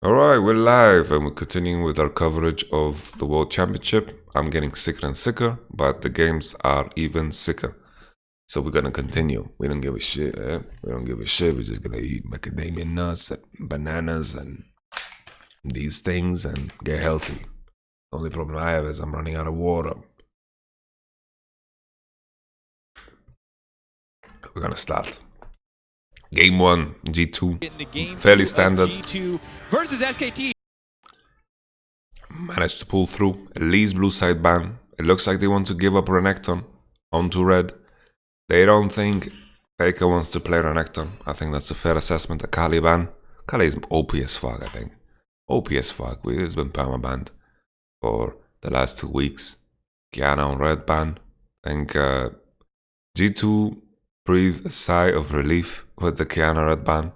Alright, we're live and we're continuing with our coverage of the World Championship. I'm getting sicker and sicker, but the games are even sicker. So we're gonna continue. We don't give a shit, We don't give a shit. We're just gonna eat macadamia nuts and bananas and these things and get healthy. The only problem I have is I'm running out of water. We're gonna start. Game 1, G2, fairly standard. G2 versus SKT. Managed to pull through. Lee's blue side ban. It looks like they want to give up Renekton onto red. They don't think Faker wants to play Renekton. I think that's a fair assessment. A Kali ban. Kali is OP as fuck, I think. OP as fuck. He's been permabanned for the last 2 weeks. Kiana on red ban. I think G2 breathed a sigh of relief with the Kiana red ban.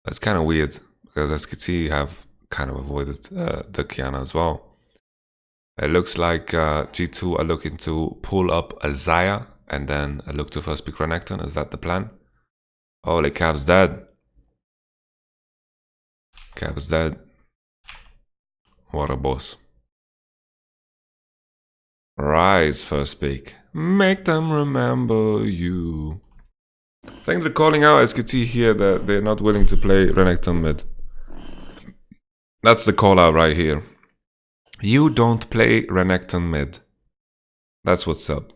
That's kind of weird because SKT have kind of avoided the Kiana as well. It looks like G2 are looking to pull up a Xayah and then look to first pick Renekton. Is that the plan? Holy, Cap's dead. Cap's dead. What a boss. Rise first pick. Make them remember you. I think they're calling out SKT here that they're not willing to play Renekton mid. That's the call out right here. You don't play Renekton mid. That's what's up.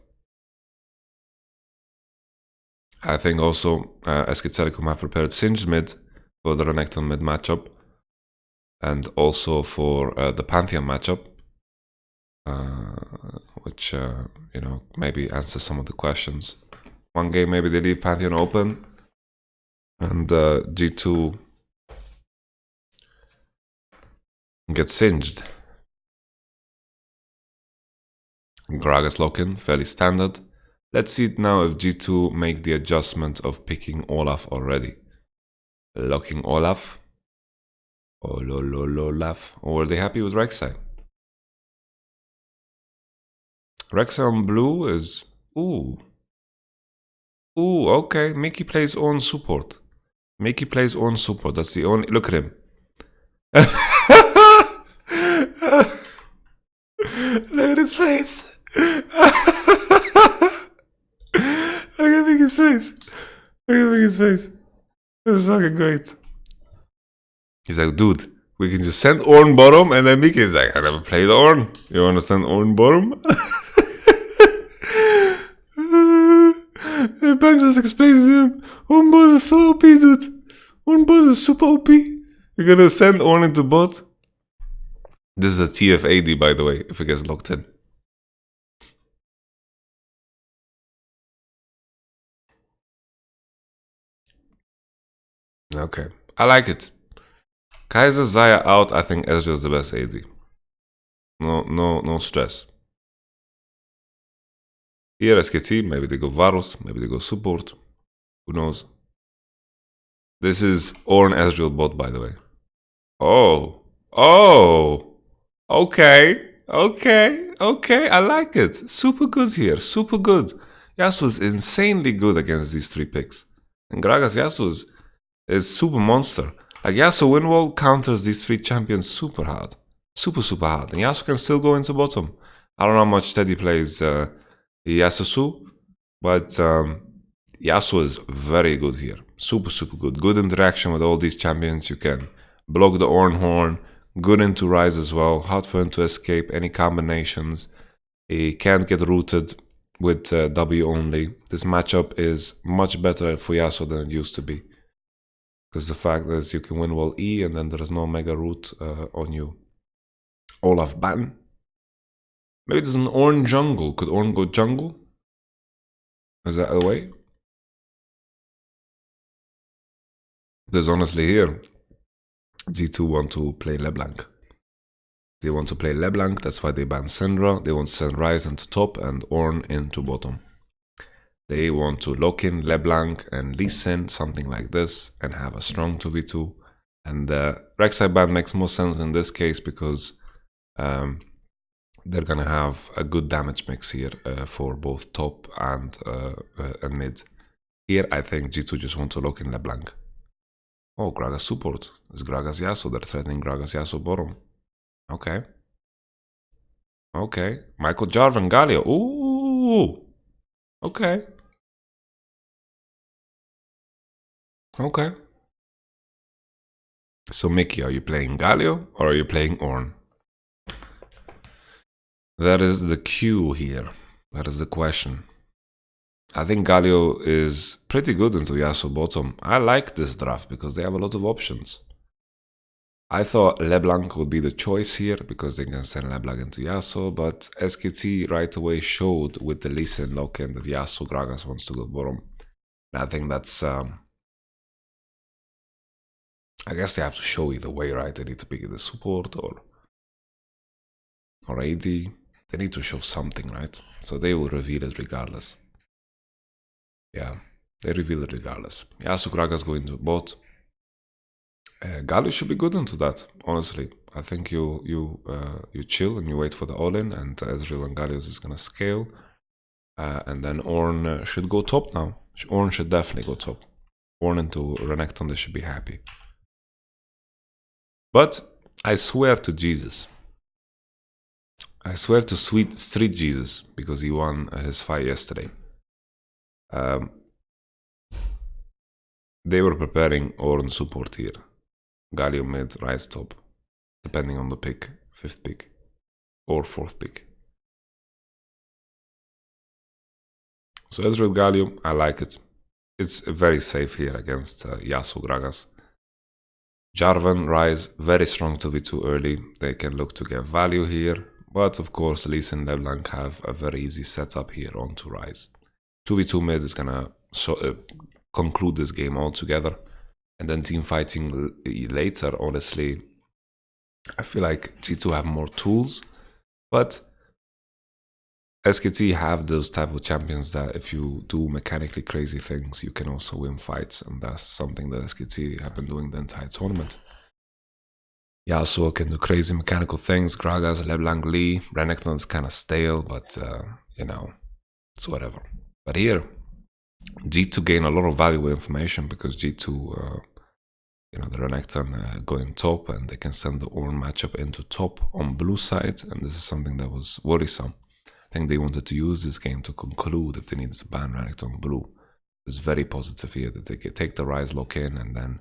I think also SK Telecom have prepared Singed mid for the Renekton mid matchup. And also for the Pantheon matchup. Which, you know, maybe answers some of the questions. One game maybe they leave Pantheon open. And G2 gets singed. Gragas lock-in, fairly standard. Let's see now if G2 make the adjustment of picking Olaf already. Locking Olaf. Olaf. Or are they happy with Rek'Sai? Rek'Sai on blue is... Ooh. Ooh, okay. Mickey plays on support. Mickey plays on support. That's the only... Look at him. Look at his face. Look at Mickey's face. Look at Mickey's face. This is fucking great. He's like, dude, we can just send Ornn bottom, and then Mickey's like, I never played Ornn. You want to send Ornn bottom? And Bugs is explaining to him, Ornn bot is so OP, dude. Ornn bot is super OP. You're gonna send Ornn into bot? This is a TF80, by the way, if it gets locked in. Okay, I like it. Kaiser, Xayah out. I think Ezreal is the best AD. No stress. Here, SKT, maybe they go Varus, maybe they go support. Who knows? This is Ornn Ezreal bot, by the way. Oh. Okay. I like it. Super good here. Super good. Yasuo is insanely good against these 3 picks. And Gragas Yasuo is super monster. Like Yasuo Windwall counters these 3 champions super hard. Super hard. And Yasuo can still go into bottom. I don't know how much Steady plays Yasuo, but Yasuo is very good here. Super good. Good interaction with all these champions. You can block the Ornn Horn. Good into Rise as well. Hard for him to escape any combinations. He can't get rooted with W only. This matchup is much better for Yasuo than it used to be. Because the fact is you can win wall E and then there is no mega root on you. Olaf ban. Maybe there's an Ornn jungle. Could Ornn go jungle? Is that the way? Because honestly here, G2 want to play LeBlanc. They want to play LeBlanc, that's why they ban Syndra. They want to send Ryze into top and Ornn into bottom. They want to lock in LeBlanc and Lee Sin, something like this, and have a strong 2v2. And the Rek'Sai ban makes more sense in this case because they're gonna have a good damage mix here for both top and mid. Here I think G2 just want to lock in LeBlanc. Oh, Gragas support. It's Gragas Yasuo. They're threatening Gragas Yasuo bottom. Okay. Okay. Michael Jarvan, Galio. Ooh. Okay. Okay. So, Mickey, are you playing Galio or are you playing Ornn? That is the cue here. That is the question. I think Galio is pretty good into Yasuo bottom. I like this draft because they have a lot of options. I thought LeBlanc would be the choice here because they can send LeBlanc into Yasuo, but SKT right away showed with the Lee Sin lock-in that Yasuo Gragas wants to go bottom. And I think that's... I guess they have to show either way, right? They need to pick the support or AD. They need to show something, right? So they will reveal it regardless. Yeah, they reveal it regardless. Yasuo Gragas going to bot. Galio should be good into that, honestly. I think you chill and you wait for the all-in, and Ezreal and Galio is gonna scale. And then Ornn should go top now. Ornn should definitely go top. Ornn into Renekton, they should be happy. But I swear to Jesus. I swear to sweet street Jesus, because he won his fight yesterday. They were preparing Ornn support here. Galio mid, Ryze top. Depending on the pick. 5th pick. Or 4th pick. So Ezreal Galio, I like it. It's very safe here against Yasuo Gragas. Jarvan, Ryze, very strong 2v2 early. They can look to get value here. But of course, Lee Sin and LeBlanc have a very easy setup here onto Ryze. 2v2 mid is gonna conclude this game altogether. And then team fighting later, honestly, I feel like G2 have more tools. But SKT have those type of champions that if you do mechanically crazy things, you can also win fights. And that's something that SKT have been doing the entire tournament. Yasuo can do crazy mechanical things. Gragas, LeBlanc, Lee. Renekton is kind of stale, but, you know, it's whatever. But here, G2 gain a lot of valuable information because G2, you know, the Renekton going top and they can send the Ornn matchup into top on blue side. And this is something that was worrisome. I think they wanted to use this game to conclude if they needed to ban Renekton blue. It's very positive here that they can take the Ryze lock in and then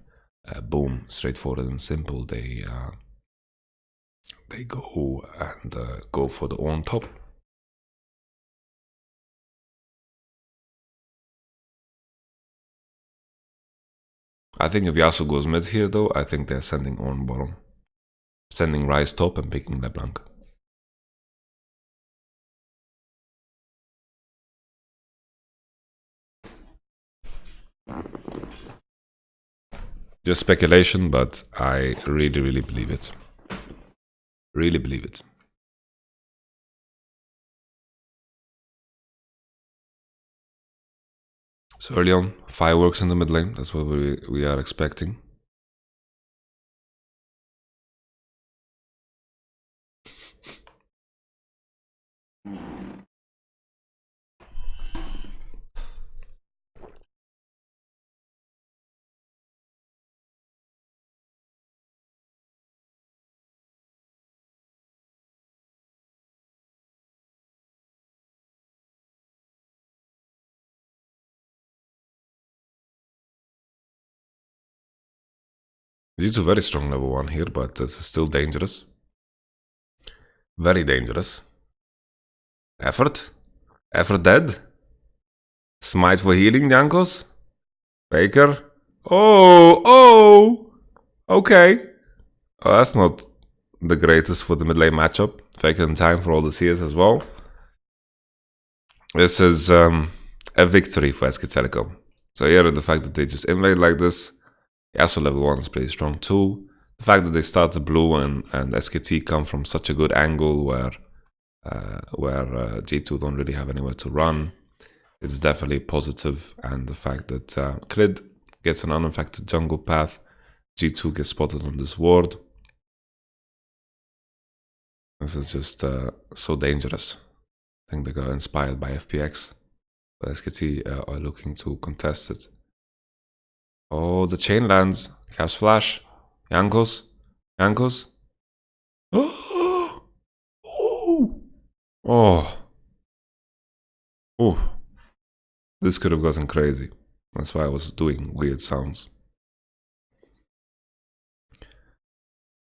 boom, straightforward and simple. They go and go for the Ornn top. I think if Yasuo goes mid here though, I think they're sending Ornn bottom. Sending Ryze top and picking LeBlanc. Just speculation, but I really, really believe it. Really believe it. So early on, fireworks in the mid lane. That's what we are expecting. These are very strong level 1 here, but this is still dangerous. Very dangerous. Effort? Effort dead? Smite for healing, Jankos? Faker? Oh! Okay. Oh, that's not the greatest for the mid lane matchup. Faker in time for all the CS as well. This is a victory for SK Telecom. So here, the fact that they just invade like this. Yasuo level 1 is pretty strong too. The fact that they start the blue and SKT come from such a good angle where G2 don't really have anywhere to run, it's definitely positive. And the fact that Klid gets an unaffected jungle path, G2 gets spotted on this ward. This is just so dangerous. I think they got inspired by FPX, but SKT are looking to contest it. Oh, the chain lands. Caps flash. Yankos. Yankos. Oh. Oh. Oh. This could have gotten crazy. That's why I was doing weird sounds.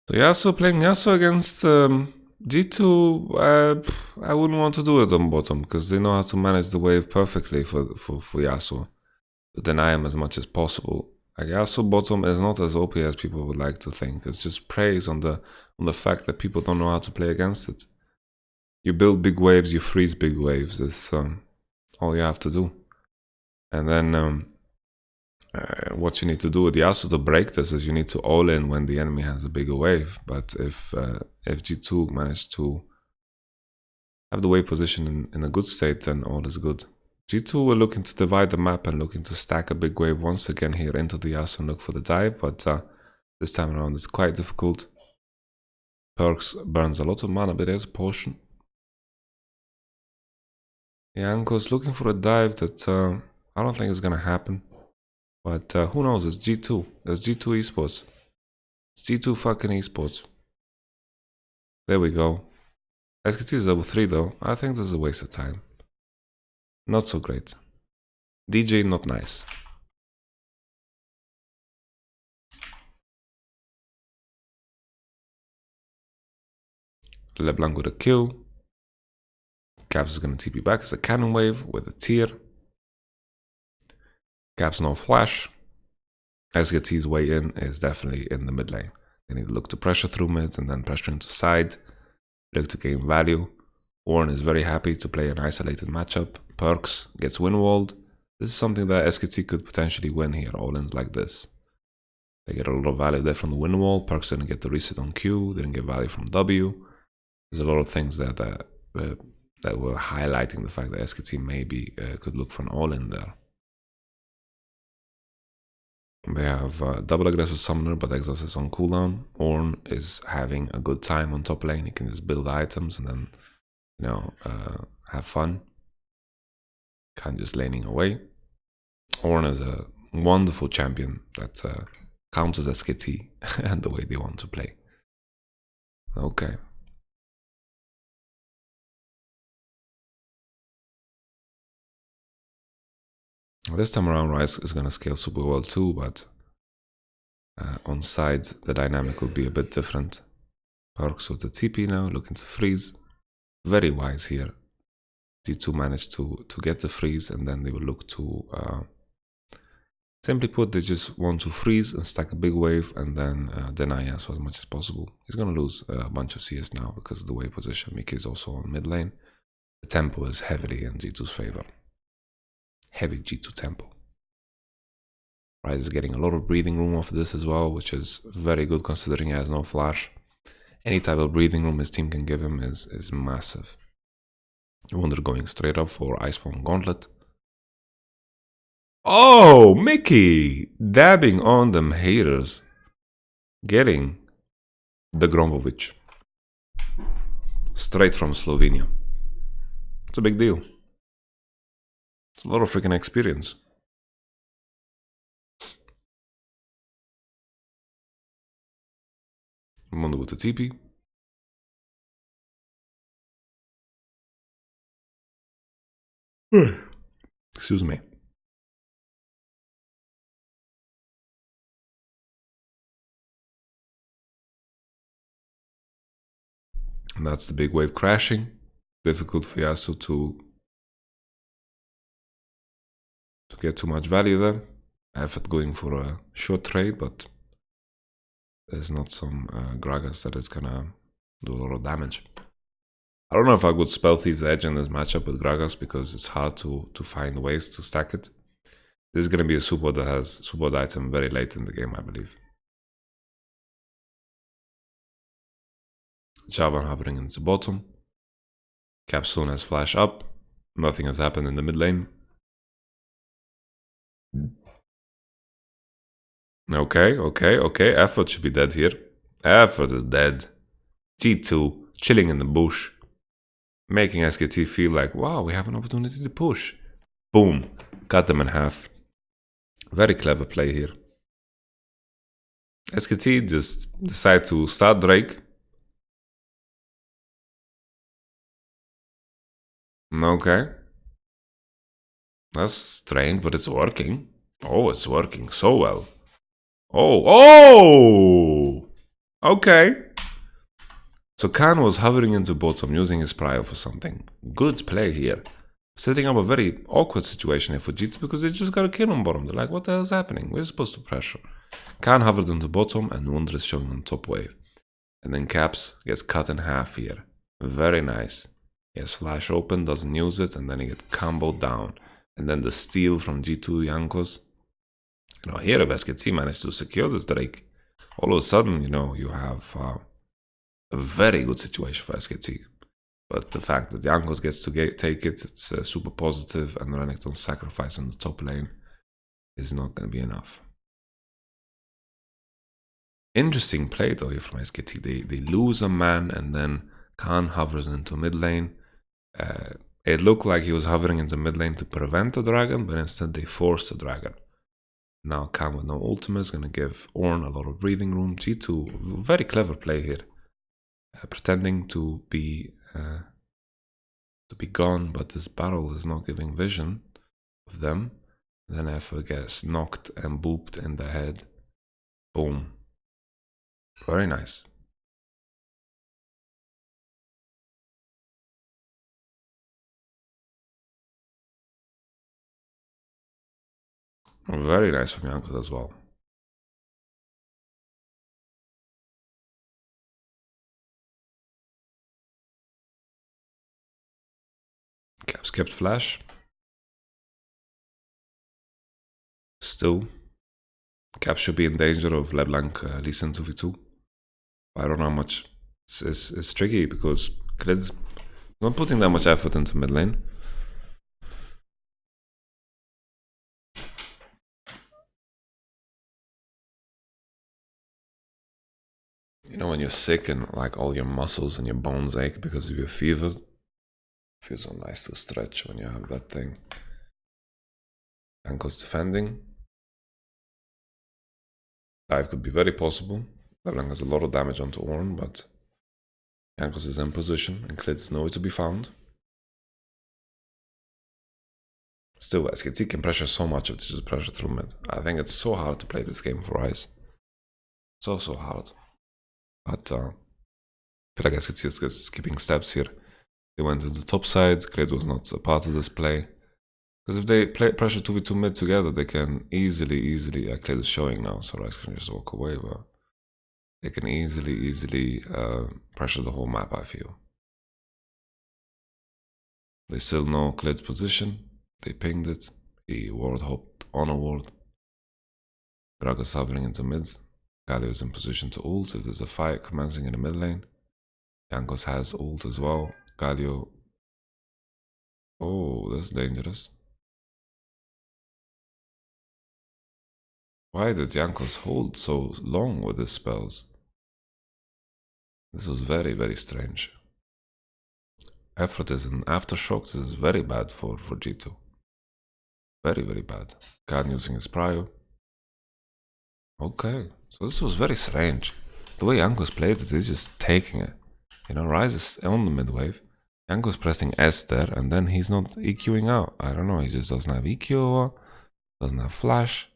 So Yasuo playing Yasuo against G2, I wouldn't want to do it on bottom because they know how to manage the wave perfectly for Yasuo. To deny him as much as possible. Like Yasuo bottom is not as OP as people would like to think. It's just praise on the fact that people don't know how to play against it. You build big waves, you freeze big waves. That's all you have to do. And then what you need to do with Yasuo to break this is you need to all in when the enemy has a bigger wave. But if G2 managed to have the wave position in a good state, then all is good. G2 were looking to divide the map and looking to stack a big wave once again here into the Yasuo and look for the dive, but this time around it's quite difficult. Perks burns a lot of mana, but there's a potion. Yanko's looking for a dive that I don't think is gonna happen. But who knows, it's G2. It's G2 esports. It's G2 fucking esports. There we go. SKT is level 3 though. I think this is a waste of time. Not so great. DJ not nice. LeBlanc with a kill. Caps is gonna TP back as a cannon wave with a tier. Caps no flash. SKT's way in is definitely in the mid lane. They need to look to pressure through mid and then pressure into side. Look to gain value. Warren is very happy to play an isolated matchup. Perks gets win-walled. This is something that SKT could potentially win here, all-ins like this. They get a lot of value there from the win wall. Perks didn't get the reset on Q, didn't get value from W. There's a lot of things that were highlighting the fact that SKT maybe could look for an all-in there. They have double aggressive summoner, but exhaust is on cooldown. Ornn is having a good time on top lane. He can just build items and then, you know, have fun. Kind of just laning away. Ornn is a wonderful champion that counters SKT and the way they want to play. Okay. This time around, Ryze is going to scale super well too, but on side, the dynamic will be a bit different. Perks with the TP now, looking to freeze. Very wise here. G2 managed to get the freeze, and then they will look to... simply put, they just want to freeze and stack a big wave and then deny Yasuo as much as possible. He's going to lose a bunch of CS now because of the wave position. Mickey is also on mid lane. The tempo is heavily in G2's favor. Heavy G2 tempo. Ryze is getting a lot of breathing room off of this as well, which is very good considering he has no flash. Any type of breathing room his team can give him is massive. Wunder going straight up for Iceborne Gauntlet. Oh, Mickey! Dabbing on them haters. Getting the Grombovic. Straight from Slovenia. It's a big deal. It's a lot of freaking experience. Mundo with the TP. Excuse me. And that's the big wave crashing. Difficult for Yasuo to get too much value there. Effort going for a short trade, but there's not some Gragas that is gonna do a lot of damage. I don't know if I would spell Thief's Edge in this matchup with Gragas because it's hard to find ways to stack it. This is gonna be a support that has support item very late in the game, I believe. Javan hovering into bottom. Capstone has flash up. Nothing has happened in the mid lane. Okay. Effort should be dead here. Effort is dead. G2 chilling in the bush. Making SKT feel like, wow, we have an opportunity to push. Boom. Cut them in half. Very clever play here. SKT just decide to start Drake. Okay. That's strange, but it's working. Oh, it's working so well. Oh! Okay. So Khan was hovering into bottom using his prio for something. Good play here. Setting up a very awkward situation here for G2 because they just got a kill on bottom. They're like, what the hell is happening? We're supposed to pressure. Khan hovered into bottom and Wonder is showing on top wave. And then Caps gets cut in half here. Very nice. He has flash open, doesn't use it, and then he gets comboed down. And then the steal from G2 Jankos. Here if SKT managed to secure this Drake, all of a sudden, you have a very good situation for SKT. But the fact that Jankos gets to take it, it's super positive, and Renekton's sacrifice on the top lane is not going to be enough. Interesting play though here from SKT. They lose a man, and then Khan hovers into mid lane. It looked like he was hovering into mid lane to prevent the dragon, but instead they forced the dragon. Now Khan with no ultimate is going to give Ornn a lot of breathing room. G2, very clever play here. Pretending to be gone, but this barrel is not giving vision of them. Then Effa gets knocked and booped in the head. Boom. Very nice. Very nice from Jankos as well. Caps kept flash. Still, Cap should be in danger of LeBlanc Lee Sin 2v2. I don't know how much. It's tricky because Klid's not putting that much effort into mid lane. When you're sick and like all your muscles and your bones ache because of your fever, it feels so nice to stretch when you have that thing. Jankos defending. Dive could be very possible. LeBlanc has a lot of damage onto Ornn, but Jankos is in position and Klid is nowhere to be found. Still, SKT can pressure so much if they just pressure through mid. I think it's so hard to play this game for Ryze. So hard. But I feel like SKT is skipping steps here. They went to the top side. Klid was not a part of this play. Because if they play pressure 2v2 mid together, they can easily, Klid is showing now, so Ryze can just walk away, but they can easily pressure the whole map, I feel. They still know Klid's position. They pinged it. He ward hopped on a ward. Gragas hovering into mid. Galio is in position to ult if there's a fight commencing in the mid lane. Jankos has ult as well. Galio. Oh, that's dangerous. Why did Jankos hold so long with his spells? This was very strange. Effort is an aftershock. This is very bad for G2. Very bad. Khan using his prio. Okay, so this was very strange. The way Jankos played it, he's just taking it. Ryze is on the mid wave. Jankos pressing S there, and then he's not EQing out. I don't know, he just doesn't have EQ or doesn't have flash.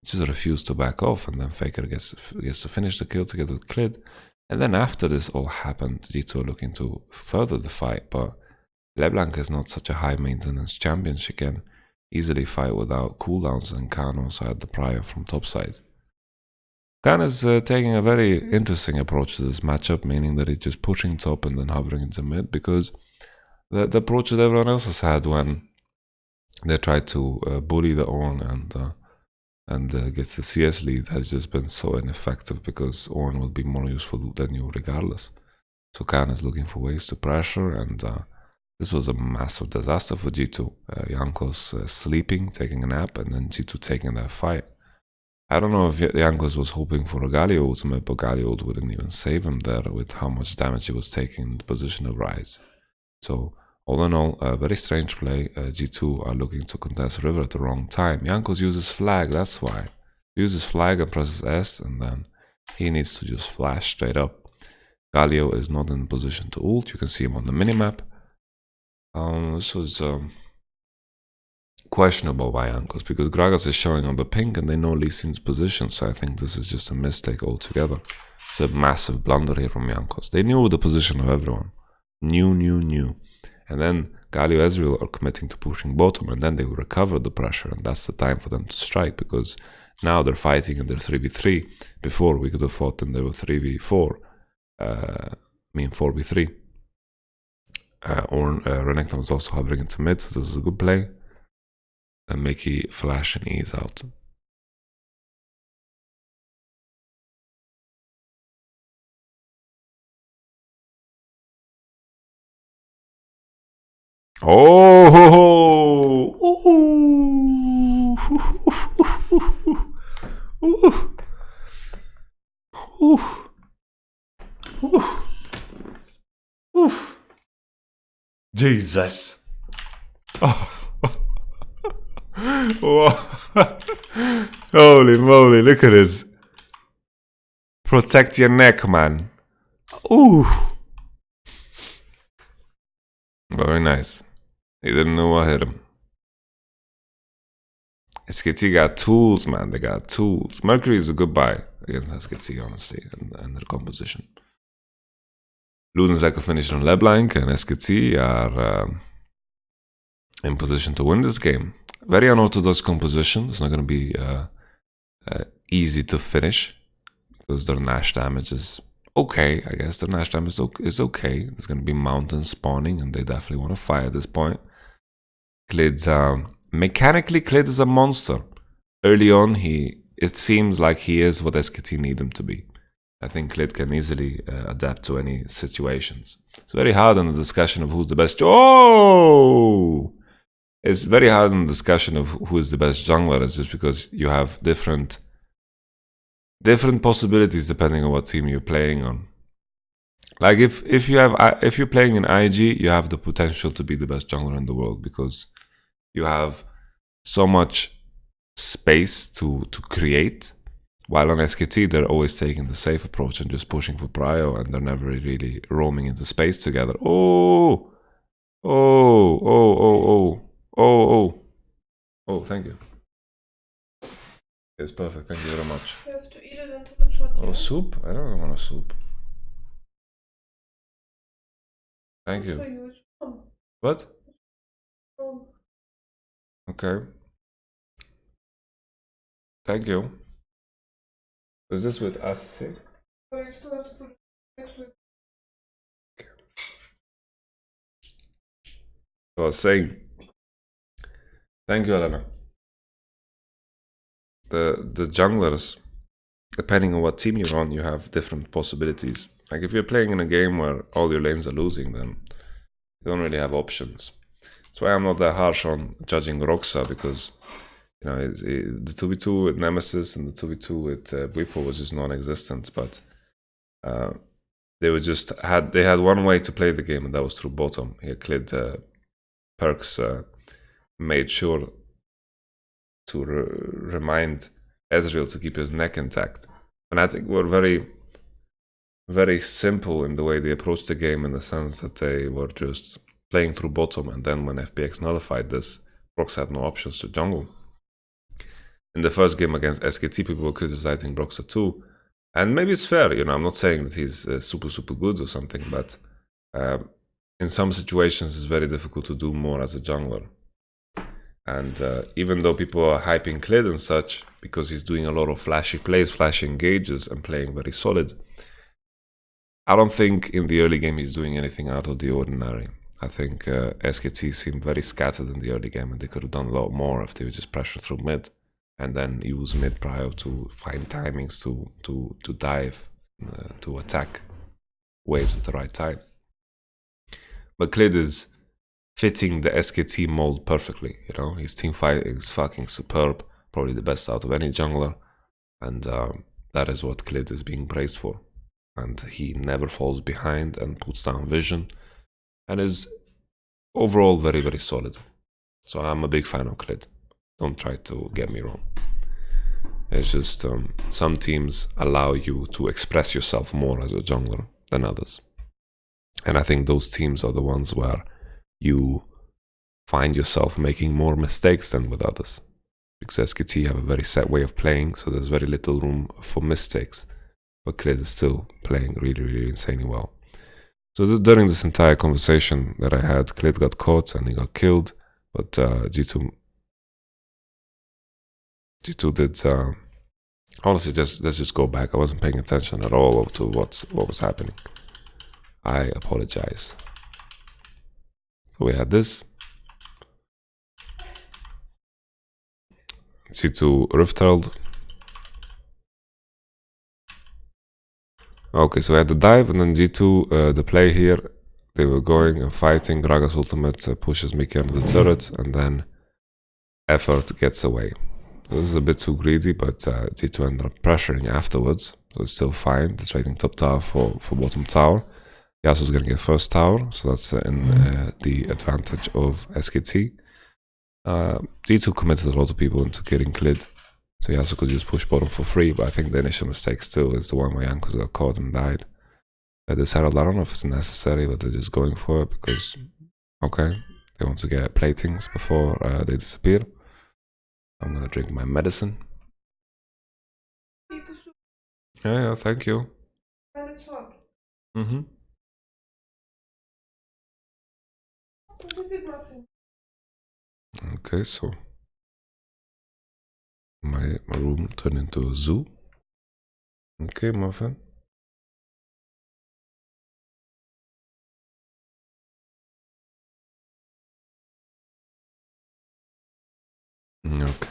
He just refused to back off, and then Faker gets to finish the kill together with Klid. And then after this all happened, G2 are looking to further the fight, but LeBlanc is not such a high maintenance champion. She can easily fight without cooldowns, and Khan also had the prio from topside. Khan is taking a very interesting approach to this matchup, meaning that he's just pushing top and then hovering into mid, because the approach that everyone else has had when they tried to bully the Ornn and get the CS lead has just been so ineffective, because Ornn will be more useful than you regardless. So Khan is looking for ways to pressure, and this was a massive disaster for G2. Jankos sleeping, taking a nap, and then G2 taking that fight. I don't know if Jankos was hoping for a Galio ultimate, but Galio wouldn't even save him there with how much damage he was taking in the position of Ryze. So, all in all, a very strange play. G2 are looking to contest River at the wrong time. Jankos uses flag, that's why. He uses flag and presses S, and then He needs to just flash straight up. Galio is not in position to ult. You can see him on the minimap. This was questionable by Jankos because Gragas is showing on the ping and they know Lee Sin's position, so I think this is just a mistake altogether. It's a massive blunder here from Jankos. They knew the position of everyone. Knew. And then Galio Ezreal are committing to pushing bottom, and then they will recover the pressure, and that's the time for them to strike, because now they're fighting in their 3v3. Before, we could have fought and they were 3v4. 4v3. Renekton was also hovering into mid, so this was a good play. And Mickey flash and ease out. Oh! Jesus! Oh. Holy moly! Look at this. Protect your neck, man. Ooh. Very nice. He didn't know what hit him. SKT got tools, man. They got tools. Mercury is a good buy against SKT, honestly, and their composition. Luden's finish on LeBlanc, and SKT are in position to win this game. Very unorthodox composition. It's not going to be easy to finish because their Nash damage is okay, I guess. Their Nash damage is okay. There's going to be mountains spawning, and they definitely want to fire at this point. Klid, mechanically, Klid is a monster. Early on, it seems like he is what SKT need him to be. I think Klid can easily adapt to any situations. It's very hard in the discussion of who's the best. Oh! It's very hard in the discussion of who is the best jungler. It's just because you have different possibilities depending on what team you're playing on. Like if you're playing in IG, you have the potential to be the best jungler in the world because you have so much space to create. While on SKT, they're always taking the safe approach and just pushing for prio, and they're never really roaming into space together. Oh, thank you. It's perfect, thank you very much. You have to eat it into the shot. Oh, soup? I don't want a soup. Thank you. What? Okay. Thank you. Is this with ACC? But you still have to put it next to it. So I was saying, thank you, Elena. The junglers, depending on what team you're on, you have different possibilities. Like if you're playing in a game where all your lanes are losing, then you don't really have options. That's why I'm not that harsh on judging Roxa, because you know the 2v2 with Nemesis and the 2v2 with Bwipo was just non-existent. But they had one way to play the game, and that was through bottom. Here, Klid Perks made sure to remind Ezreal to keep his neck intact. Fnatic were very, very simple in the way they approached the game, in the sense that they were just playing through bottom, and then when FPX nullified this, Brox had no options to jungle. In the first game against SKT, people were criticizing Broxa too, and maybe it's fair, you know, I'm not saying that he's super good or something, but in some situations it's very difficult to do more as a jungler. And even though people are hyping Klid and such, because he's doing a lot of flashy plays, flashy engages, and playing very solid, I don't think in the early game he's doing anything out of the ordinary. I think SKT seemed very scattered in the early game, and they could have done a lot more if they would just pressure through mid, and then use mid prio to find timings to dive, to attack waves at the right time. But Klid is fitting the SKT mold perfectly, you know. His team fight is fucking superb, probably the best out of any jungler, and that is what Klid is being praised for. And he never falls behind and puts down vision, and is overall very, very solid. So I'm a big fan of Klid. Don't try to get me wrong. It's just some teams allow you to express yourself more as a jungler than others. And I think those teams are the ones where you find yourself making more mistakes than with others. Because SKT have a very set way of playing, so there's very little room for mistakes. But Klid is still playing really, really insanely well. So during this entire conversation that I had, Klid got caught and he got killed, but G2 did. Honestly, let's just go back. I wasn't paying attention at all to what was happening. I apologize. So we had this. G2 Rift Herald. Okay, so we had the dive and then G2, the play here. They were going and fighting. Gragas ultimate pushes Mickey under the turret and then Effort gets away. So this is a bit too greedy, but G2 ended up pressuring afterwards. So it's still fine. They're trading top tower for bottom tower. Yasuo's gonna get first tower, so that's in the advantage of SKT. G2 committed a lot of people into killing Klid, so Yasuo could just push bottom for free, but I think the initial mistake still is the one where Jankos got caught and died. This Herald, I don't know if it's necessary, but they're just going for it because, okay, they want to get platings before they disappear. I'm gonna drink my medicine. Yeah, thank you. And it's hot. Mm-hmm. What is it, nothing? Okay, so my room turned into a zoo. Okay, Muffin. Okay.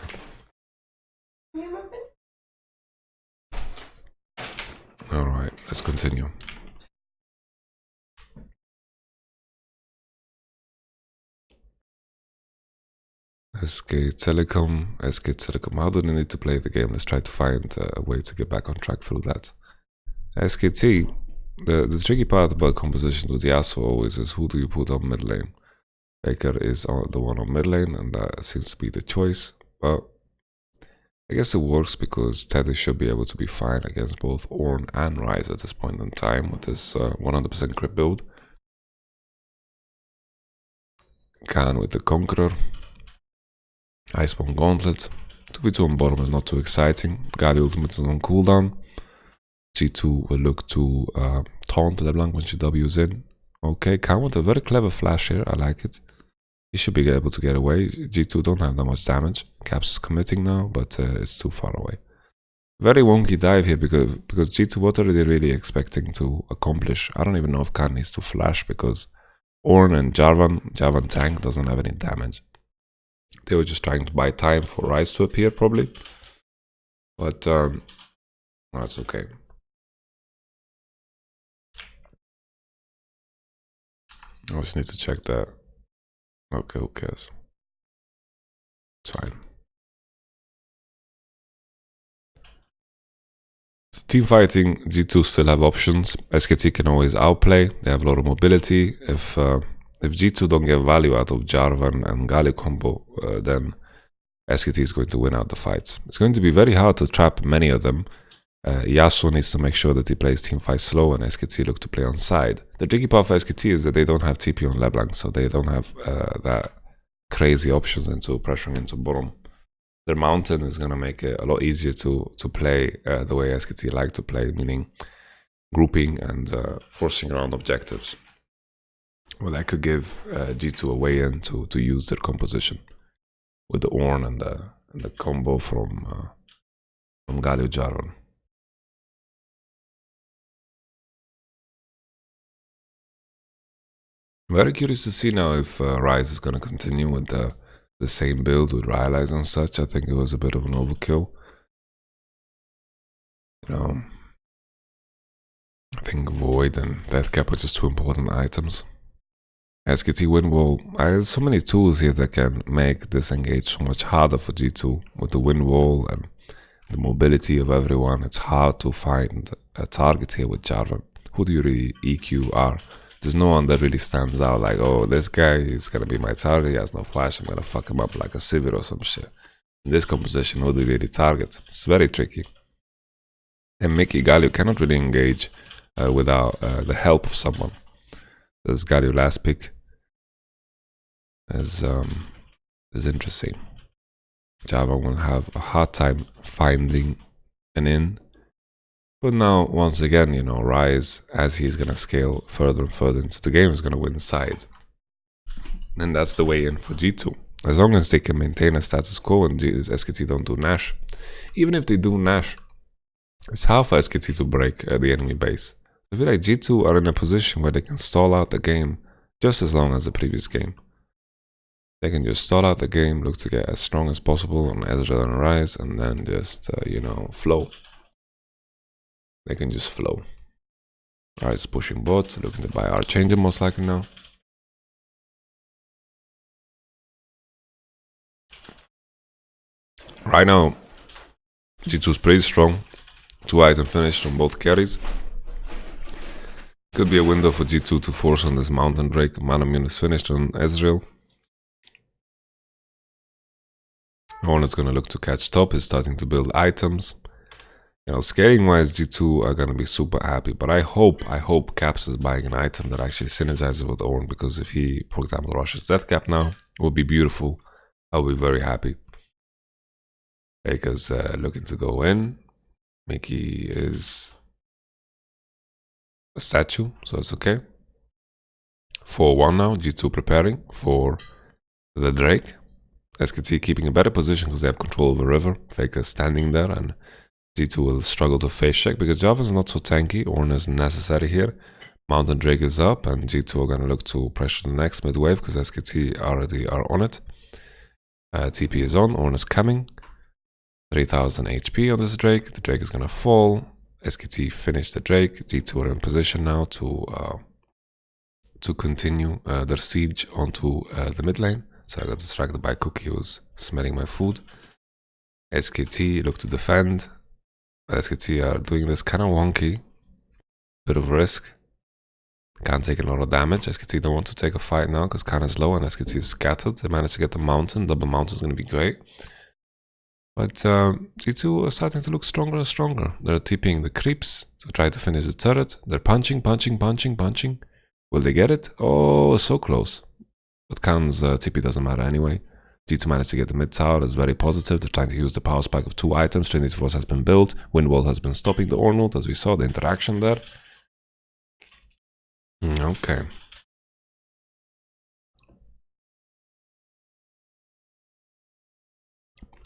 Alright, let's continue. SK Telecom, how do they need to play the game? Let's try to find a way to get back on track through that. SKT, the tricky part about composition with Yasuo always is who do you put on mid lane? Baker is the one on mid lane, and that seems to be the choice. But I guess it works because Teddy should be able to be fine against both Ornn and Ryze at this point in time with his 100% crit build. Khan with the Conqueror. Iceborne Gauntlet. 2v2 on bottom is not too exciting. Gali ultimate is on cooldown. G2 will look to taunt LeBlanc when she W's in. Okay, Khan with a very clever flash here, I like it. He should be able to get away. G2 don't have that much damage. Caps is committing now, but it's too far away. Very wonky dive here because G2, what are they really expecting to accomplish? I don't even know if Khan needs to flash because Ornn and Jarvan tank doesn't have any damage. They were just trying to buy time for Ryze to appear probably. But that's okay. I just need to check that. Okay, who cares? It's fine. So team fighting, G2 still have options. SKT can always outplay. They have a lot of mobility. If G2 don't get value out of Jarvan and Gali combo, then SKT is going to win out the fights. It's going to be very hard to trap many of them. Yasuo needs to make sure that he plays team fight slow and SKT look to play on side. The tricky part for SKT is that they don't have TP on LeBlanc, so they don't have that crazy options into pressuring into bottom. Their mountain is going to make it a lot easier to play the way SKT like to play, meaning grouping and forcing around objectives. Well, that could give G2 a way in to use their composition with the Ornn and the combo from Galio Jarvan. Very curious to see now if Ryze is going to continue with the same build with Rylai's and such. I think it was a bit of an overkill. You know, I think Void and Deathcap are just two important items. SKT win wall. There's so many tools here that can make this engage so much harder for G2 with the win wall and the mobility of everyone. It's hard to find a target here with Jarvan. Who do you really EQR? There's no one that really stands out like, oh, this guy is gonna be my target, he has no flash, I'm gonna fuck him up like a Sivir or some shit. in this composition, who do you really target? It's very tricky. And Mickey Galio cannot really engage without the help of someone. This Galio last pick is interesting. Java will have a hard time finding an in. But now, once again, you know, Rise, as he's going to scale further and further into the game, is going to win side. And that's the way in for G2. As long as they can maintain a status quo and SKT don't do Nash. Even if they do Nash, it's hard for SKT to break the enemy base. I feel like G2 are in a position where they can stall out the game just as long as the previous game. They can just stall out the game, look to get as strong as possible on Ezreal and Rise, and then just, you know, flow. They can just flow. Rise pushing bot, looking to buy Archangel most likely now. Right now, G2 is pretty strong. 2 item finished on both carries. Could be a window for G2 to force on this Mountain Drake. Manamune is finished on Ezreal. Hornet's gonna look to catch top. He's starting to build items. You know, scaling wise, G2 are gonna be super happy. But I hope Caps is buying an item that actually synergizes with Ornn, because if he, for example, rushes Death Cap now, it would be beautiful. I'll be very happy. Baker's looking to go in. Mickey is a statue, so it's okay. 4-1 now. G2 preparing for the Drake. SKT keeping a better position because they have control of the river. Faker standing there, and G2 will struggle to face check because Java is not so tanky. Ornn is necessary here. Mountain Drake is up, and G2 are going to look to pressure the next mid wave because SKT already are on it. TP is on. Ornn is coming. 3000 HP on this Drake. The Drake is going to fall. SKT finished the Drake. G2 are in position now to continue their siege onto the mid lane. So I got distracted by Cookie, who was smelling my food. SKT look to defend. SKT are doing this kind of wonky. Bit of risk. Can't take a lot of damage. SKT don't want to take a fight now because Khan is low and SKT is scattered. They managed to get the mountain. Double mountain is going to be great. But G2 are starting to look stronger and stronger. They're TPing the creeps to try to finish the turret. They're punching. Will they get it? Oh, so close. But Khan's TP doesn't matter anyway. G2 managed to get the mid tower. That's very positive. They're trying to use the power spike of 2 items. Trinity Force has been built. Windwall has been stopping the Ornn, as we saw the interaction there. Okay.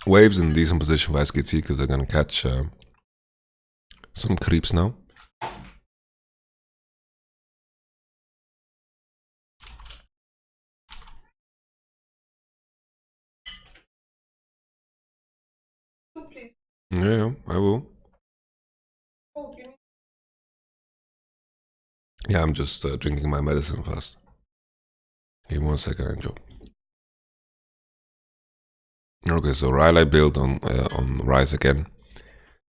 Waves in decent position for SKT because they're going to catch some creeps now. Two, please. Yeah, I will. Oh, you need Yeah, I'm just drinking my medicine first. Give me 1 second, Angel. Okay, so Riley build on Rise again.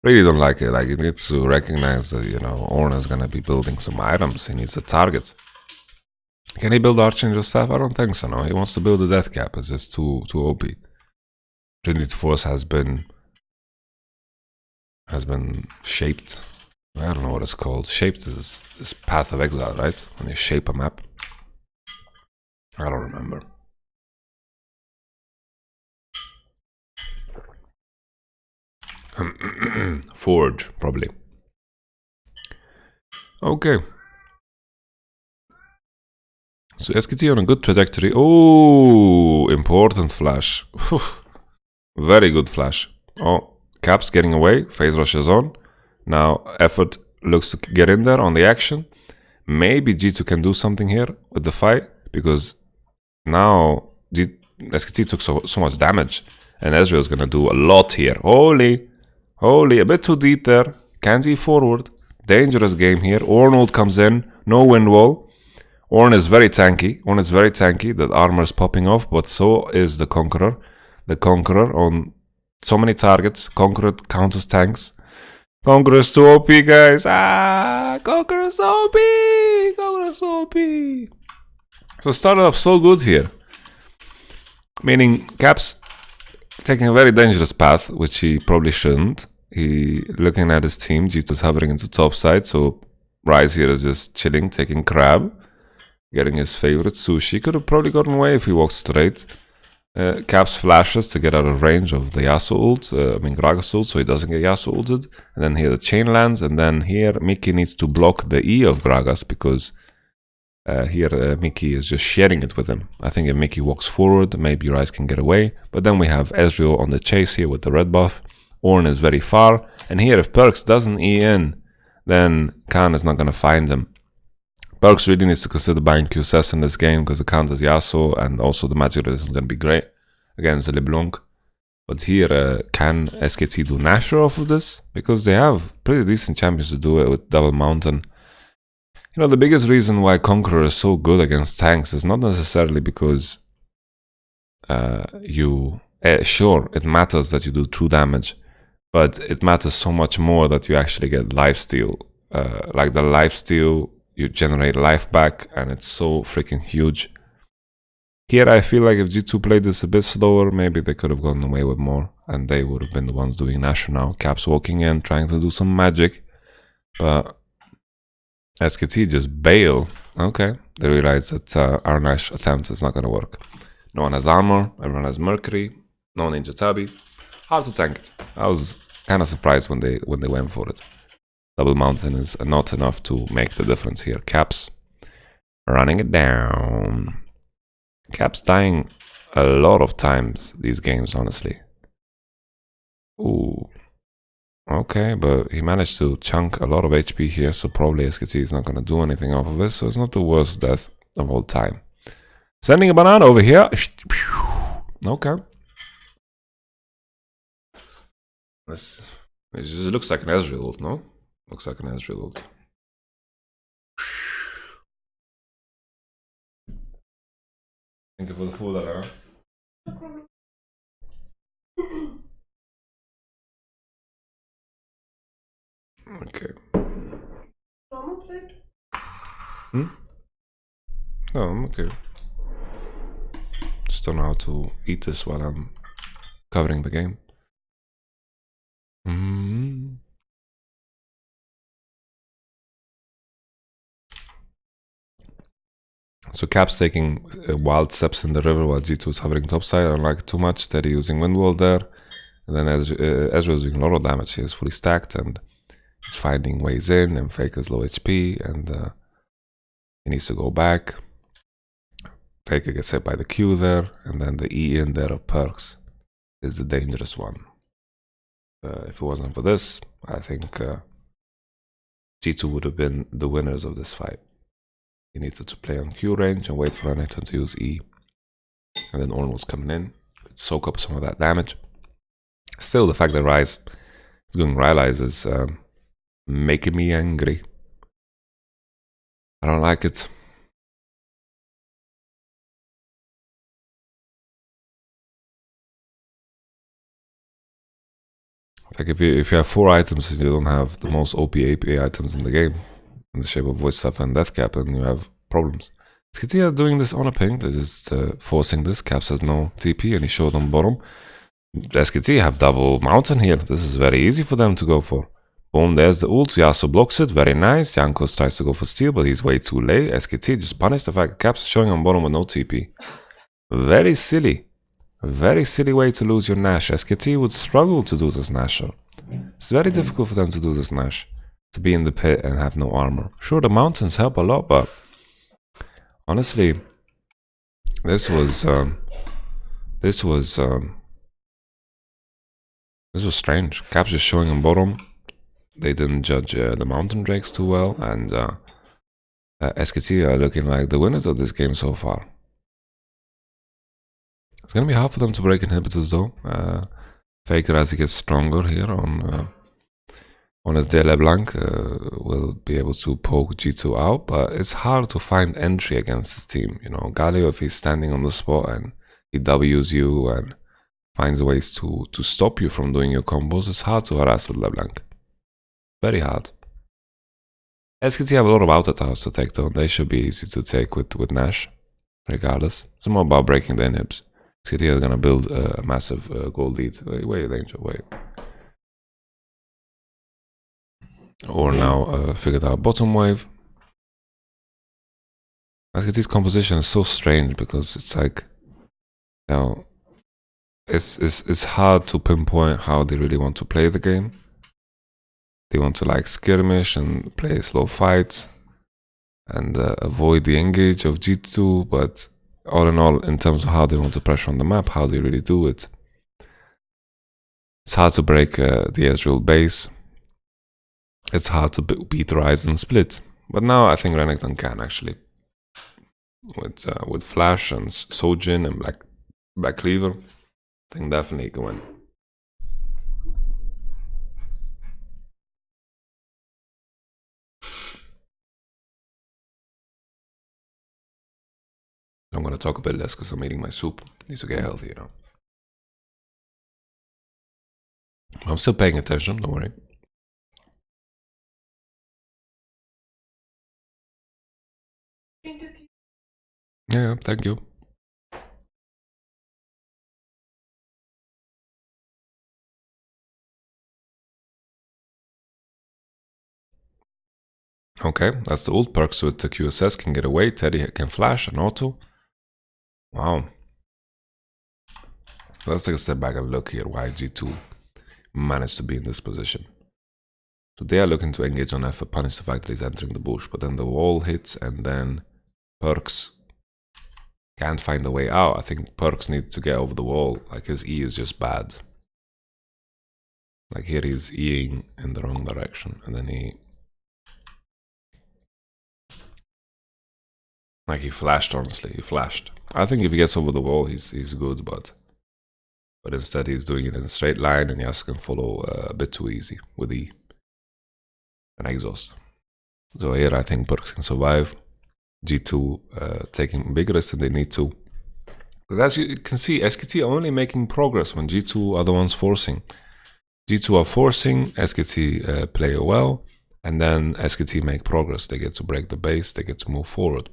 Really don't like it. Like, he needs to recognize that, you know, Ornn is gonna be building some items. He needs a target. Can he build Archangel Staff? I don't think so. No, he wants to build a Death Cap. It's just too OP. Trinity Force has been shaped. I don't know what it's called. Shaped is Path of Exile, right? When you shape a map. I don't remember. Forge, probably. Okay. So SKT on a good trajectory. Oh, important flash. Very good flash. Oh, Caps getting away. Phase rush is on. Now Effort looks to get in there on the action. Maybe G2 can do something here with the fight, because now SKT took so much damage, and Ezreal is gonna do a lot here. Holy, a bit too deep there. Kanzi forward. Dangerous game here. Ornn comes in. No wind wall. Ornn is very tanky. That armor is popping off, but so is the Conqueror. The Conqueror on so many targets. Conqueror counters tanks. Conqueror is so OP, guys. Conqueror is so OP. So it started off so good here. Meaning Caps taking a very dangerous path, which he probably shouldn't. He looking at his team, G2's hovering into top side, so Rise here is just chilling, taking crab, getting his favorite sushi. Could have probably gotten away if he walked straight. Caps flashes to get out of range of the Yasuo ult, Gragas ult, so he doesn't get Yasuo ulted. And then here the chain lands, and then here Mickey needs to block the E of Gragas because here Mickey is just sharing it with him. I think if Mickey walks forward, maybe Rise can get away. But then we have Ezreal on the chase here with the red buff. Ornn is very far, and here if Perks doesn't E in, then Khan is not going to find him. Perks really needs to consider buying QSS in this game because the counters Yasuo and also the magic resist is going to be great against the LeBlanc. But here, can SKT do Nashor off of this? Because they have pretty decent champions to do it with Double Mountain. You know, the biggest reason why Conqueror is so good against tanks is not necessarily because sure, it matters that you do true damage, but it matters so much more that you actually get lifesteal. Like the lifesteal, you generate life back, and it's so freaking huge. Here, I feel like if G2 played this a bit slower, maybe they could have gotten away with more, and they would have been the ones doing Nashor now. Caps walking in, trying to do some magic, but SKT just bail. Okay, they realize that our Nash attempt is not going to work. No one has armor, everyone has Mercury, no Ninja Tabi. Hard to tank it. I was kind of surprised when they went for it. Double Mountain is not enough to make the difference here. Caps running it down. Caps dying a lot of times these games, honestly. Ooh. Okay, but he managed to chunk a lot of HP here, so probably SKT is not going to do anything off of it, so it's not the worst death of all time. Sending a banana over here. Okay. It just looks like an Ezreal ult, no? Looks like an Ezreal ult. Thank you for the food, Lara. No problem. Okay. Normal plate? No, I'm okay. Just don't know how to eat this while I'm covering the game. So Cap's taking wild steps in the river while G2 is hovering topside. I don't like it too much. Steady using wind wall there. And then Ezreal is doing a lot of damage. He is fully stacked and he's finding ways in, and Faker is low HP and he needs to go back. Faker gets hit by the Q there, and then the E in there of Perks is the dangerous one. If it wasn't for this, I think G2 would have been the winners of this fight. He needed to play on Q range and wait for Renekton to use E. And then Ornn was coming in, soak up some of that damage. Still, the fact that Ryze is doing Rylai's is making me angry. I don't like it. Like if you have 4 items and you don't have the most OP AP items in the game, in the shape of Void Staff and Death Cap, and you have problems. SKT are doing this on a ping, they're just forcing this. Caps has no TP and he showed on bottom. SKT have double mountain here. This is very easy for them to go for. Boom, there's the ult. Yasuo blocks it, very nice. Jankos tries to go for steal, but he's way too late. SKT just punished the fact that Caps is showing on bottom with no TP. Very silly. A very silly way to lose your Nash. SKT would struggle to do this Nashor. It's very difficult for them to do this Nash. To be in the pit and have no armor. Sure, the mountains help a lot, but honestly, this was strange. Caps just showing on bottom. They didn't judge the mountain drakes too well, and SKT are looking like the winners of this game so far. It's gonna be hard for them to break inhibitors though. Faker, as he gets stronger here on his De LeBlanc, will be able to poke G2 out, but it's hard to find entry against this team. You know, Galio, if he's standing on the spot and he W's you and finds ways to stop you from doing your combos, it's hard to harass with LeBlanc. Very hard. SKT have a lot of outer towers to take though. They should be easy to take with Nash, regardless. It's more about breaking the inhibs. SKT is gonna build a massive gold lead. Wait, Angel, wait. Or now figured out bottom wave. SKT's composition is so strange because it's like, you know, it's hard to pinpoint how they really want to play the game. They want to like skirmish and play slow fights and avoid the engage of G2, but all in all, in terms of how they want to pressure on the map, how they really do it, it's hard to break the Ezreal base. It's hard to beat Ryzen split. But now I think Renekton can actually. With Flash and Sojin and Black Cleaver, I think definitely he can win. I'm gonna talk a bit less because I'm eating my soup. Needs to get healthy, you know. I'm still paying attention, don't worry. Yeah, thank you. Okay, that's the old perks with the QSS can get away, Teddy can flash and auto. Wow. Let's take a step back and look here why G2 managed to be in this position. So they are looking to engage on F, punish the fact that he's entering the bush, but then the wall hits and then Perks can't find a way out. I think Perks needs to get over the wall. Like his E is just bad. Like here he's Eing in the wrong direction and then he flashed, honestly. He flashed. I think if he gets over the wall he's good, but instead he's doing it in a straight line and Yasuo can follow a bit too easy with E and exhaust. So here I think Perks can survive. G2 taking big risks than they need to. Because as you can see, SKT are only making progress when G2 are the ones forcing. G2 are forcing, SKT play well, and then SKT make progress. They get to break the base, they get to move forward.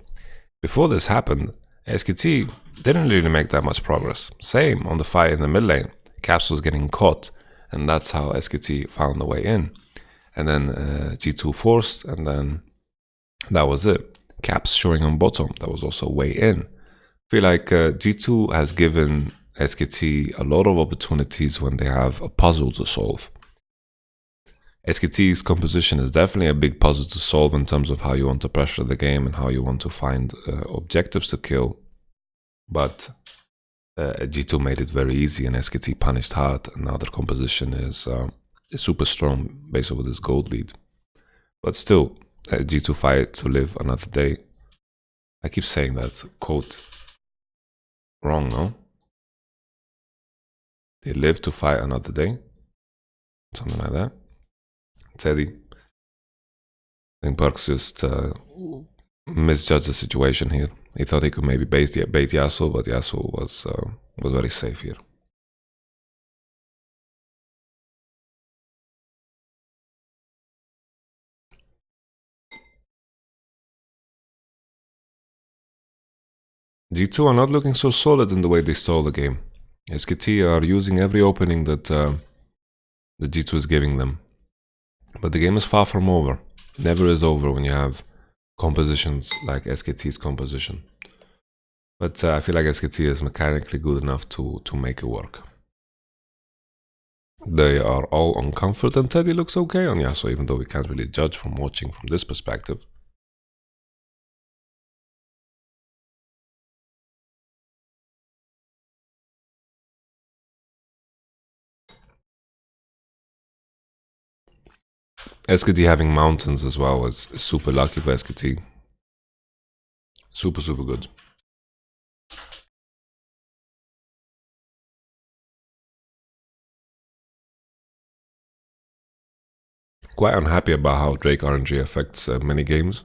Before this happened, SKT didn't really make that much progress. Same on the fight in the mid lane. Caps was getting caught, and that's how SKT found a way in. And then G2 forced, and then that was it. Caps showing on bottom, that was also way in. I feel like G2 has given SKT a lot of opportunities when they have a puzzle to solve. SKT's composition is definitely a big puzzle to solve in terms of how you want to pressure the game and how you want to find objectives to kill. But G2 made it very easy and SKT punished hard, and now their composition is super strong based over this gold lead. But still, G2 fight to live another day. I keep saying that quote wrong, no? They live to fight another day. Something like that. Teddy. I think Perks just misjudged the situation here. He thought he could maybe bait Yasuo, but Yasuo was very safe here. G2 are not looking so solid in the way they stole the game. SKT are using every opening that the G2 is giving them. But the game is far from over. It never is over when you have compositions like SKT's composition. But I feel like SKT is mechanically good enough to make it work. They are all on comfort and Teddy looks okay on Yasuo, even though we can't really judge from watching from this perspective. SKT having mountains as well is super lucky for SKT. Super, super good. Quite unhappy about how Drake RNG affects many games.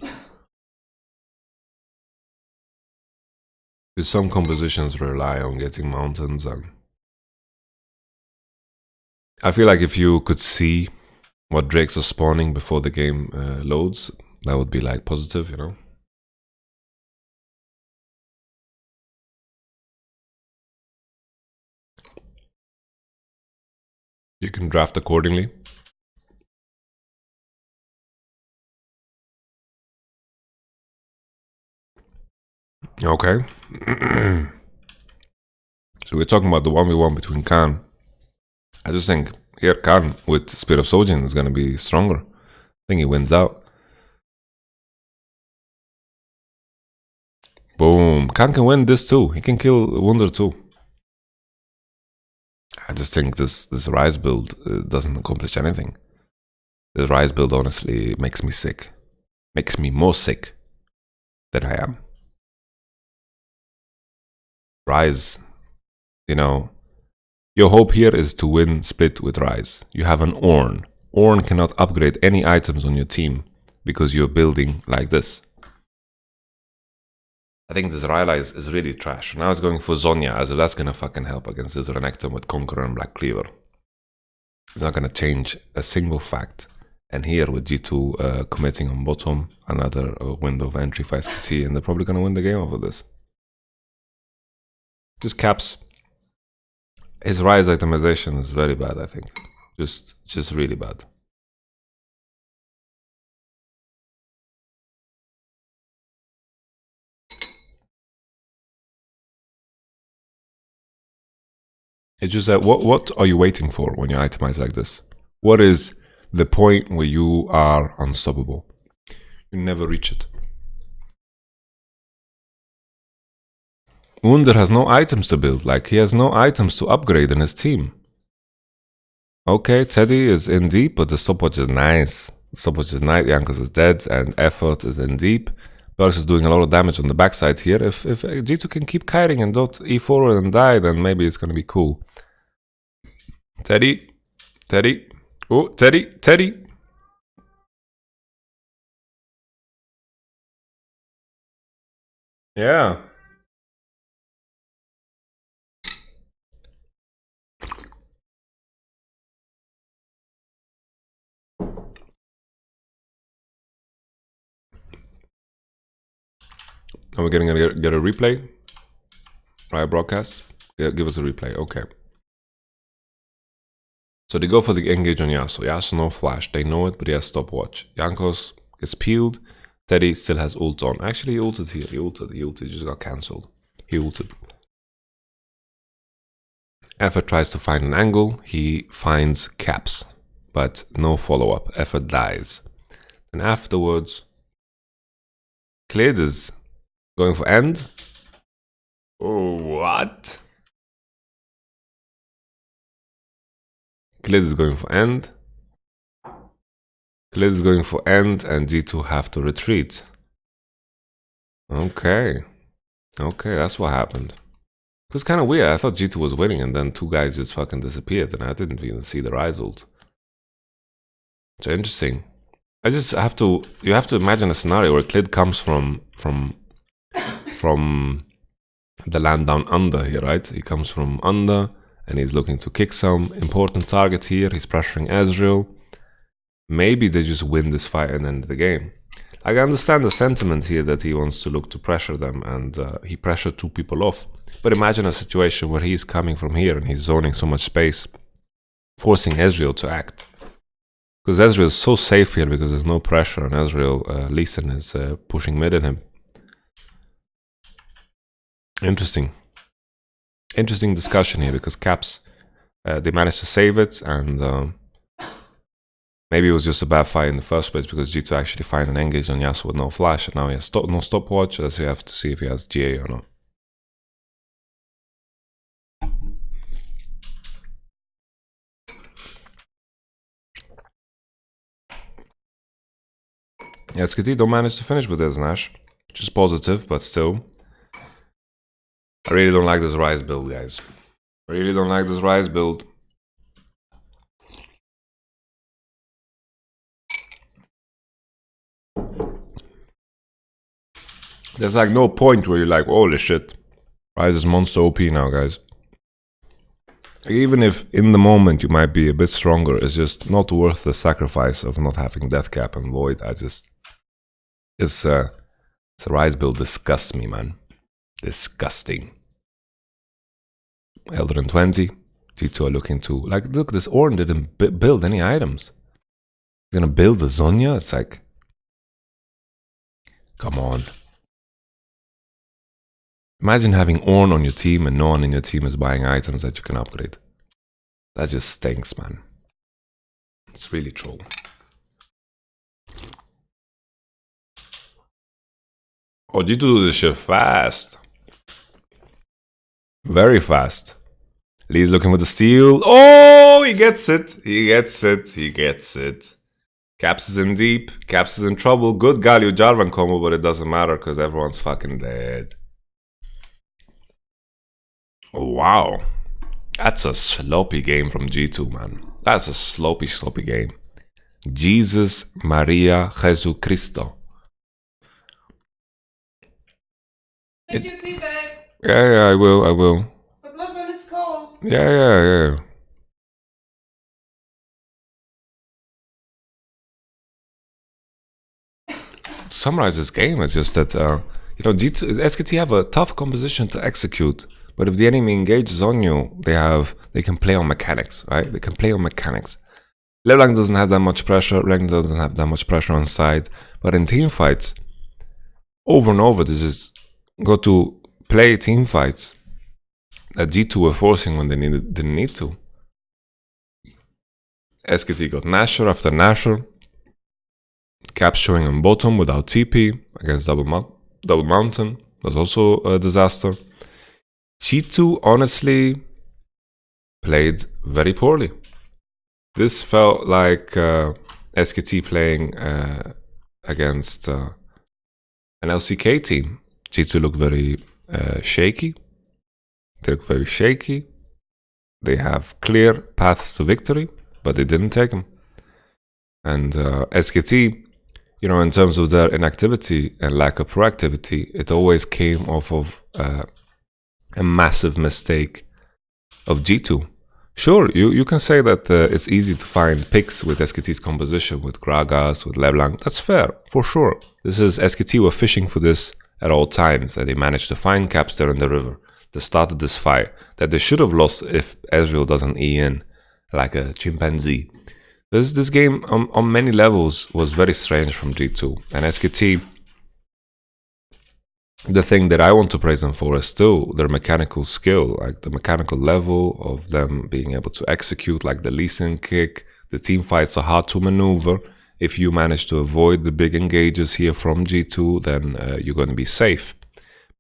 Because some compositions rely on getting mountains, and I feel like if you could see what Drakes are spawning before the game loads, that would be like positive, you know? You can draft accordingly. Okay. So we're talking about the 1v1 between Khan. I just think here Khan with Spirit of Sojin is going to be stronger. I think he wins out. Boom. Khan can win this too. He can kill Wunder too. I just think this Rise build doesn't accomplish anything. This Rise build honestly makes me sick. Makes me more sick than I am. Rise, you know, your hope here is to win split with Rise. You have an Ornn. Ornn cannot upgrade any items on your team because you're building like this. I think this Rylai's is really trash. Now it's going for Zonya, as if that's gonna fucking help against this Renekton with Conqueror and Black Cleaver. It's not gonna change a single fact. And here with G2 committing on bottom, another window of entry for SKT, and they're probably gonna win the game over this. Just caps. His Rise itemization is very bad, I think. Just really bad. It's just that what are you waiting for when you itemize like this? What is the point where you are unstoppable? You never reach it. Wunder has no items to build, like he has no items to upgrade in his team. Okay, Teddy is in deep, but the stopwatch is nice. The stopwatch is nice, Jankos is dead, and Effort is in deep. Burks is doing a lot of damage on the backside here. If G2 can keep kiting and don't E4 and die, then maybe it's gonna be cool. Teddy. Oh, Teddy. Yeah. Are we gonna get a replay? Right, broadcast? Yeah, give us a replay. Okay. So they go for the engage on Yasuo. Yasuo no flash. They know it, but he has stopwatch. Jankos gets peeled. Teddy still has ult on. Actually, he ulted here. He ulted. He just got cancelled. He ulted. Effort tries to find an angle. He finds caps, but no follow-up. Effort dies. And afterwards, Klid is going for end. Oh, what? Klid is going for end. Klid is going for end, and G2 have to retreat. Okay, that's what happened. It was kind of weird. I thought G2 was winning, and then two guys just fucking disappeared, and I didn't even see the Rise ult. So interesting. I just have to. You have to imagine a scenario where Klid comes from the land down under here, right? He comes from under, and he's looking to kick some important target here. He's pressuring Ezreal. Maybe they just win this fight and end the game. I understand the sentiment here that he wants to look to pressure them, and he pressured two people off. But imagine a situation where he's coming from here and he's zoning so much space, forcing Ezreal to act. Because Ezreal is so safe here because there's no pressure on Ezreal. Lee Sin is pushing mid at him. Interesting discussion here because Caps, they managed to save it, and maybe it was just a bad fight in the first place because G2 actually find an engage on Yasuo with no flash, and now he has no stopwatch, as you have to see if he has GA or not. Yeah, SKT don't manage to finish with this Nash, which is positive, but still. I really don't like this Rise build, guys. I really don't like this Rise build. There's like no point where you're like, holy shit, Rise is monster OP now, guys. Like, even if in the moment you might be a bit stronger, it's just not worth the sacrifice of not having Death Cap and Void. This Rise build disgusts me, man. Disgusting. Elder in 20. G2 are looking to, like, look, this Ornn didn't build any items. He's gonna build the Zonya? It's like, come on. Imagine having Ornn on your team and no one in your team is buying items that you can upgrade. That just stinks, man. It's really troll. Oh, G2 do this shit fast. Very fast. Lee's looking for the steal. Oh, he gets it. He gets it. He gets it. Caps is in deep. Caps is in trouble. Good Galio Jarvan combo, but it doesn't matter because everyone's fucking dead. Oh, wow. That's a sloppy game from G2, man. That's a sloppy game. Jesus Maria Jesus Cristo. Take your tea bag, Yeah, I will. but not when it's cold. Yeah. To summarize this game, it's just that, G2, SKT have a tough composition to execute. But if the enemy engages on you, they can play on mechanics, right? They can play on mechanics. LeBlanc doesn't have that much pressure, Ragnar doesn't have that much pressure on side, but in team fights, over and over, this is go to play team fights that G2 were forcing when they didn't need to. SKT got Nashor after Nashor, Cap showing on bottom without TP against Double Mountain was also a disaster. G2 honestly played very poorly. This felt like SKT playing against an LCK team. G2 looked very shaky. They look very shaky. They have clear paths to victory, but they didn't take them. And SKT, in terms of their inactivity and lack of proactivity, it always came off of a massive mistake of G2. Sure, you can say that it's easy to find picks with SKT's composition, with Gragas, with LeBlanc. That's fair, for sure. This is SKT were fishing for this at all times, and they managed to find Caps there in the river. They started this fight that they should have lost if Ezreal doesn't E in like a chimpanzee. This game on many levels was very strange from G2, and SKT, the thing that I want to praise them for is still their mechanical skill, like the mechanical level of them being able to execute, like the Lee Sin kick. The team fights are hard to maneuver. If you manage to avoid the big engages here from G2, then you're going to be safe.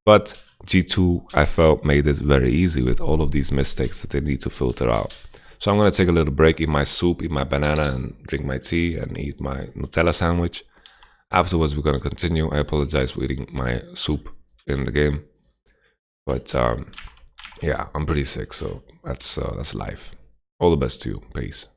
But G2, I felt, made it very easy with all of these mistakes that they need to filter out. So I'm going to take a little break, eat my soup, eat my banana, and drink my tea, and eat my Nutella sandwich. Afterwards, we're going to continue. I apologize for eating my soup in the game. But yeah, I'm pretty sick, so that's life. All the best to you. Peace.